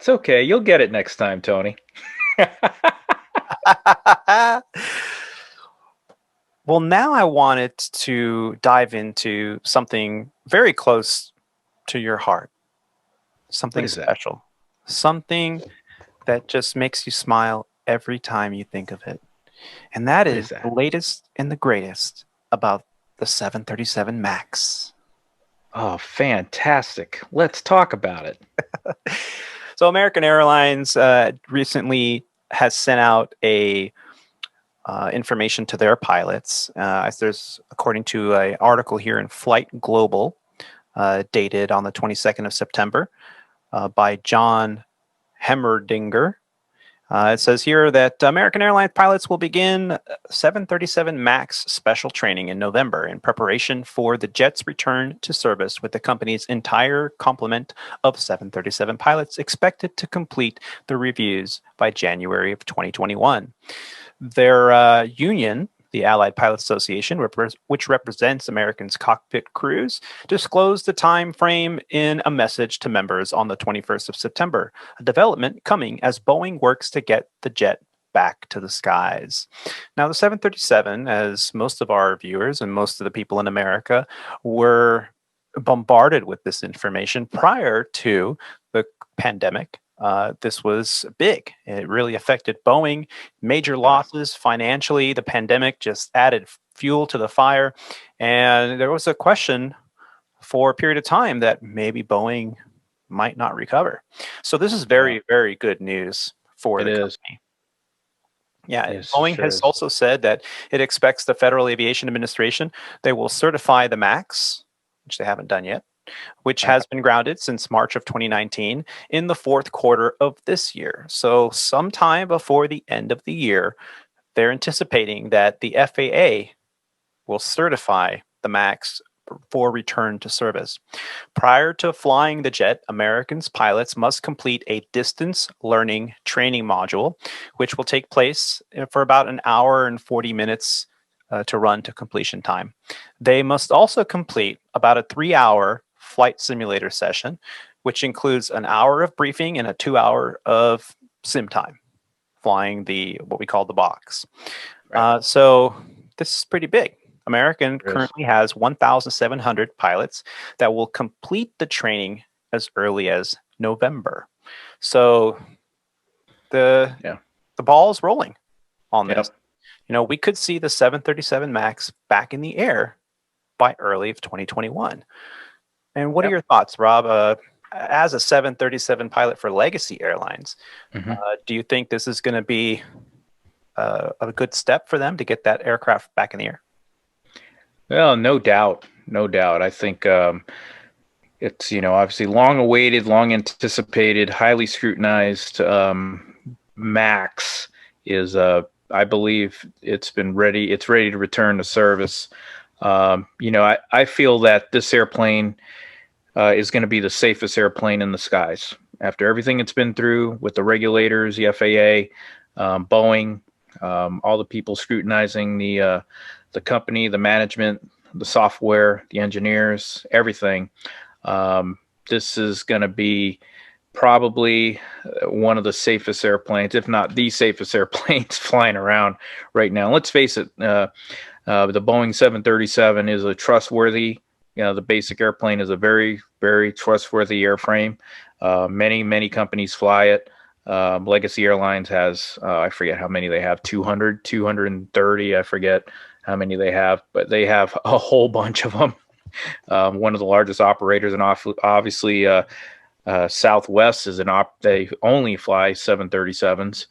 That's okay. You'll get it next time, Tony. Well, now I wanted to dive into something very close to your heart, What something is that? special, something that just makes you smile every time you think of it. And that What is is the that? latest and the greatest about the 737 MAX. Oh, fantastic. Let's talk about it. So, American Airlines recently has sent out a information to their pilots. As there's, according to an article here in Flight Global, dated on the 22nd of September, by John Hemmerdinger. It says here that American Airlines pilots will begin 737 MAX special training in November in preparation for the jet's return to service, with the company's entire complement of 737 pilots expected to complete the reviews by January of 2021. Their union, the Allied Pilots Association, which represents Americans' cockpit crews, disclosed the time frame in a message to members on the 21st of September, a development coming as Boeing works to get the jet back to the skies. Now, the 737, as most of our viewers and most of the people in America were bombarded with this information prior to the pandemic. This was big. It really affected Boeing. Major Yeah. losses financially. The pandemic just added fuel to the fire. And there was a question for a period of time that maybe Boeing might not recover. So this is Yeah. very, very good news for It the is. company. Yeah, Yes, it Boeing sure has is. also said that it expects the Federal Aviation Administration, they will certify the MAX, which they haven't done yet, which Right. has been grounded since March of 2019 in the fourth quarter of this year. So, sometime before the end of the year, they're anticipating that the FAA will certify the MAX for return to service. Prior to flying the jet, Americans pilots must complete a distance learning training module, which will take place for about an hour and 40 minutes to run to completion time. They must also complete about a 3-hour flight simulator session, which includes an hour of briefing and a 2 hour of sim time, flying the what we call the box. Right. So this is pretty big. American It is. currently has 1,700 pilots that will complete the training as early as November. So the Yeah. the ball is rolling on this. Yep. We could see the 737 MAX back in the air by early of 2021. And what are Yep. your thoughts, Rob? As a 737 pilot for Legacy Airlines, Hmm. do you think this is going to be a good step for them to get that aircraft back in the air? Well, no doubt. No doubt. I think it's, obviously long awaited, long anticipated, highly scrutinized. Max is, I believe it's ready to return to service. I feel that this airplane is going to be the safest airplane in the skies after everything it's been through with the regulators, the FAA, Boeing, all the people scrutinizing the company, the management, the software, the engineers, everything. This is going to be probably one of the safest airplanes, if not the safest airplanes flying around right now. Let's face it, the Boeing 737 is a trustworthy, the basic airplane is a very, very trustworthy airframe. Many companies fly it. Legacy Airlines has, I forget how many they have, 200, 230, I forget how many they have, but they have a whole bunch of them. One of the largest operators, and obviously Southwest is they only fly 737s.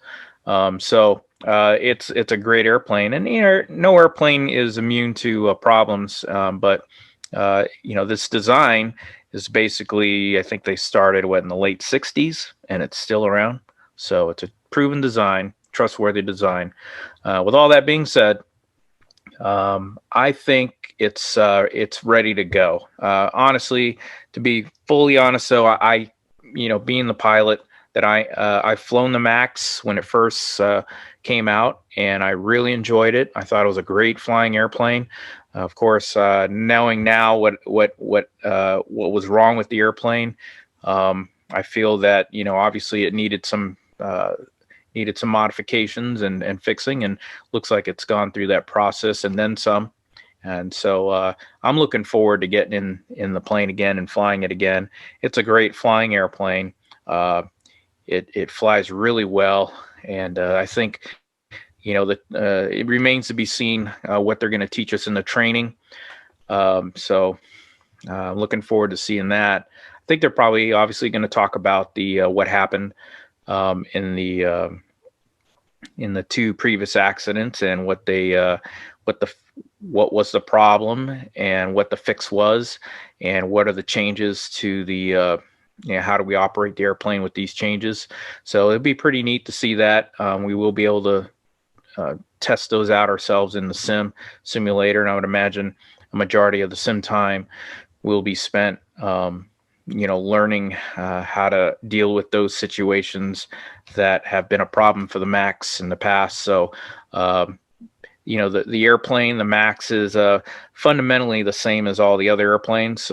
It's a great airplane, and no airplane is immune to problems. But this design is basically, I think they started in the late '60s, and it's still around. So it's a proven design, trustworthy design. With all that being said, I think it's ready to go. Honestly, to be fully honest, though, being the pilot that I've flown the Max when it first came out, and I really enjoyed it. I thought it was a great flying airplane. Of course, knowing now what was wrong with the airplane, I feel that, obviously it needed some modifications and fixing, and looks like it's gone through that process and then some. And so I'm looking forward to getting in the plane again and flying it again. It's a great flying airplane. It flies really well, and I think that it remains to be seen what they're going to teach us in the training. So I'm looking forward to seeing that. I think they're probably obviously going to talk about the what happened in the two previous accidents, and what was the problem and what the fix was, and what are the changes to the how do we operate the airplane with these changes. So it'd be pretty neat to see that. We will be able to test those out ourselves in the simulator, and I would imagine a majority of the sim time will be spent learning how to deal with those situations that have been a problem for the Max in the past. So the airplane, the Max, is fundamentally the same as all the other airplanes,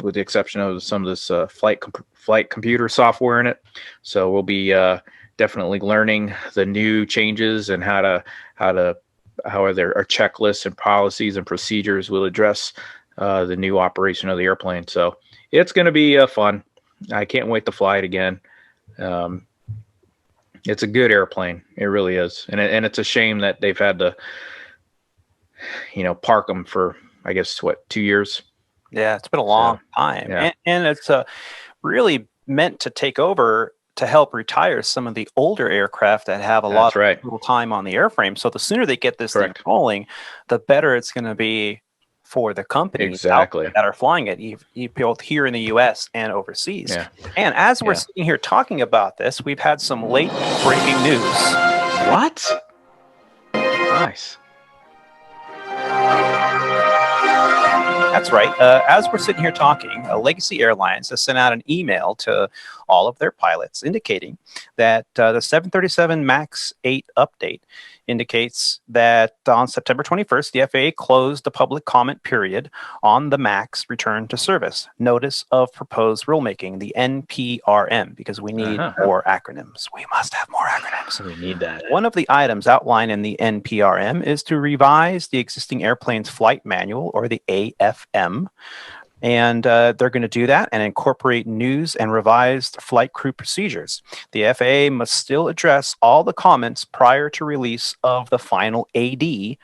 with the exception of some of this flight computer software in it. So we'll be definitely learning the new changes and how their checklists and policies and procedures will address the new operation of the airplane. So it's going to be fun. I can't wait to fly it again. It's a good airplane. It really is. And it's a shame that they've had to, park them for, I guess, 2 years? Yeah, it's been a long time. Yeah. And it's really meant to take over to help retire some of the older aircraft that have a lot of little time on the airframe. So the sooner they get this thing rolling, the better it's going to be for the companies that are flying it, both here in the U.S. and overseas. Yeah. And as we're sitting here talking about this, we've had some late breaking news. What? Nice. That's right. As we're sitting here talking, Legacy Airlines has sent out an email to all of their pilots indicating that the 737 MAX 8 update indicates that on September 21st, the FAA closed the public comment period on the MAX return to service, Notice of Proposed Rulemaking, the NPRM, because we need more acronyms. We must have more acronyms. We need that. One of the items outlined in the NPRM is to revise the existing airplane's flight manual, or the AFM. And they're going to do that and incorporate news and revised flight crew procedures. The FAA must still address all the comments prior to release of the final AD,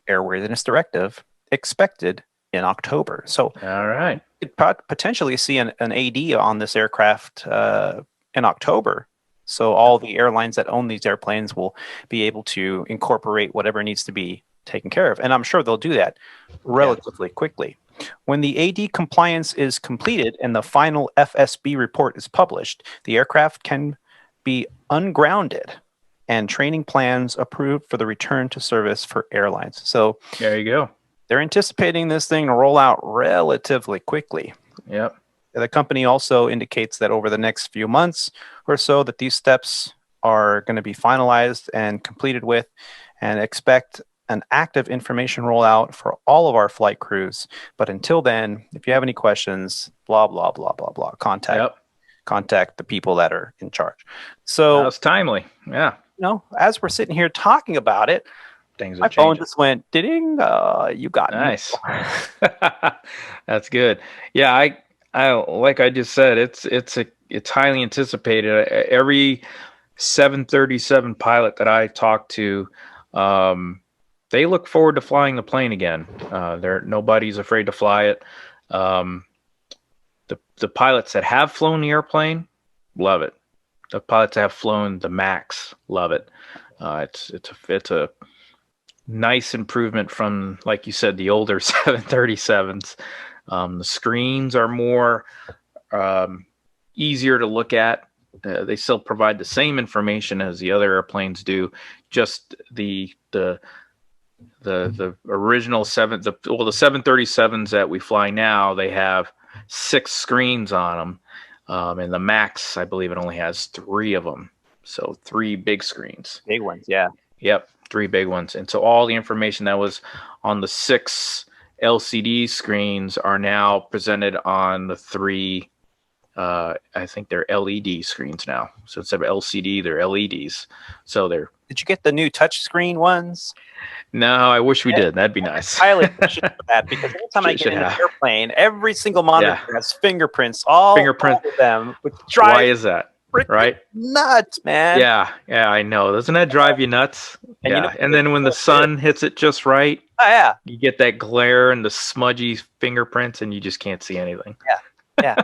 Airworthiness Directive, expected in October. So all right, you could potentially see an AD on this aircraft in October. So all the airlines that own these airplanes will be able to incorporate whatever needs to be taken care of. And I'm sure they'll do that relatively quickly. When the AD compliance is completed and the final FSB report is published, the aircraft can be ungrounded and training plans approved for the return to service for airlines. So there you go. They're anticipating this thing to roll out relatively quickly. Yep. The company also indicates that over the next few months or so that these steps are going to be finalized and completed with, and expect an active information rollout for all of our flight crews. But until then, if you have any questions, blah, blah, blah, blah, blah, contact the people that are in charge. So that's timely. Yeah. As we're sitting here talking about it, my phone just went ding. You got nice. That's good. Yeah, I like I just said, it's highly anticipated. Every 737 pilot that I talk to, they look forward to flying the plane again. Nobody's afraid to fly it. The pilots that have flown the airplane love it. The pilots that have flown the Max love it. It's a nice improvement from, like you said, the older 737s. The screens are more easier to look at. They still provide the same information as the other airplanes do. Just the original the 737s that we fly now, they have 6 screens on them, and the Max, I believe it only has 3 of them. So 3 big screens, big ones. Yeah. Yep, 3 big ones. And so all the information that was on the 6 LCD screens are now presented on the 3 I think they're LED screens now. So instead of LCD, they're LEDs. So they're. Did you get the new touchscreen ones? No, I wish we did. That'd be nice. Highly push it for that, because anytime I get in an airplane, every single monitor has fingerprints all over them. Why is that? Right? Nuts, man. Yeah, I know. Doesn't that drive you nuts? And and then when the sun hits it just right, you get that glare and the smudgy fingerprints, and you just can't see anything. Yeah.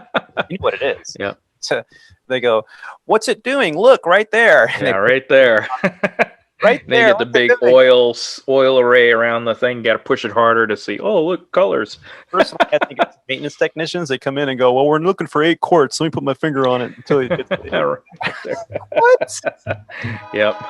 You know what it is. Yeah. So they go, "What's it doing? Look, right there." Yeah, right there. Right there. They get the big oil array around the thing. You got to push it harder to see. Oh, look, colors. Personally, I think it's maintenance technicians. They come in and go, "Well, we're looking for 8 quarts. Let me put my finger on it until it gets." What? Yep.